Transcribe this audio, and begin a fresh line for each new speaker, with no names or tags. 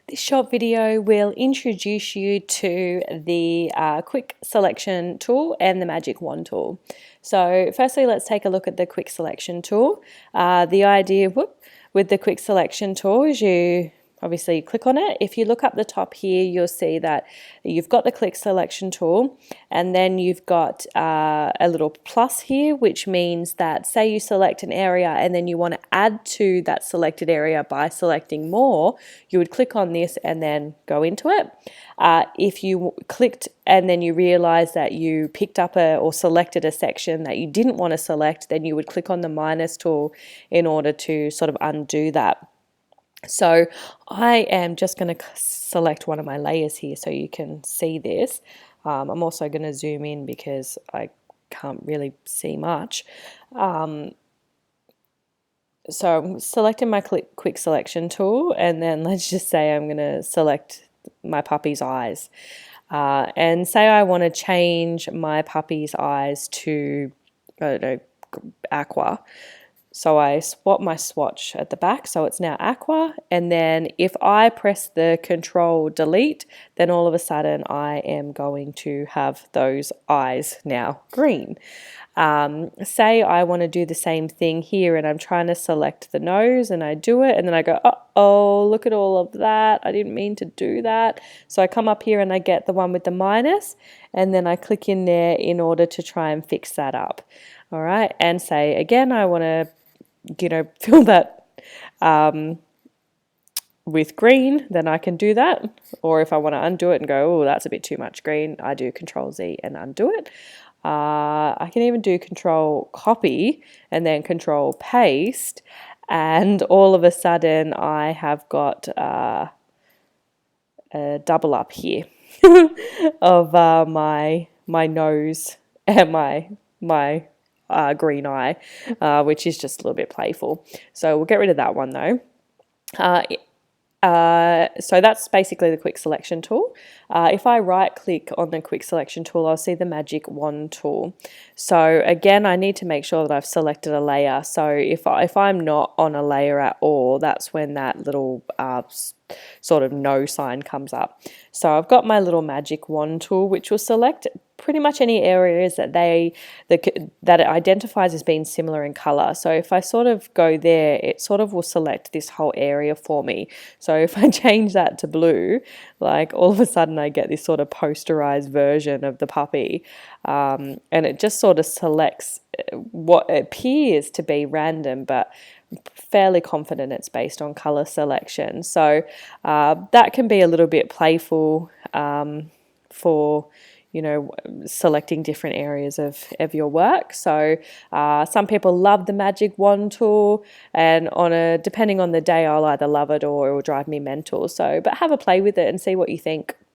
This short video will introduce you to the quick selection tool and the magic wand tool. So firstly, let's take a look at the quick selection tool. The idea with the quick selection tool is you obviously click on it. If you look up the top here, you'll see that you've got the click selection tool, and then you've got a little plus here, which means that say you select an area and then you want to add to that selected area by selecting more, you would click on this and then go into it. If you clicked and then you realize that you picked up or selected a section that you didn't want to select, then you would click on the minus tool in order to sort of undo that. So I am just going to select one of my layers here so you can see this. I'm also going to zoom in because I can't really see much. So I'm selecting my quick selection tool, and then let's just say I'm going to select my puppy's eyes. And say I want to change my puppy's eyes to, I don't know, aqua. So I swap my swatch at the back, so it's now aqua, and then if I press the Control Delete, then all of a sudden I am going to have those eyes now green. Say I want to do the same thing here, and I'm trying to select the nose, and I do it, and then I go, oh, look at all of that, I didn't mean to do that. So I come up here and I get the one with the minus, and then I click in there in order to try and fix that up. All right, and say again I want to fill that with green, then I can do that. Or if I want to undo it and go, oh, that's a bit too much green, I do Control Z and undo it. I can even do Control Copy and then Control Paste, and all of a sudden I have got a double up here of my nose and my green eye, which is just a little bit playful. So we'll get rid of that one though. So that's basically the quick selection tool. If I right click on the quick selection tool, I'll see the magic wand tool. So again, I need to make sure that I've selected a layer. So if I'm not on a layer at all, that's when that little sort of no sign comes up. So I've got my little magic wand tool, which will select pretty much any areas that it identifies as being similar in color. So if I sort of go there, it sort of will select this whole area for me. So if I change that to blue, like all of a sudden I get this sort of posterized version of the puppy, and it just sort of selects what appears to be random, but fairly confident it's based on color selection. So that can be a little bit playful for selecting different areas of your work. So some people love the magic wand tool, and depending on the day, I'll either love it or it will drive me mental. So but have a play with it and see what you think.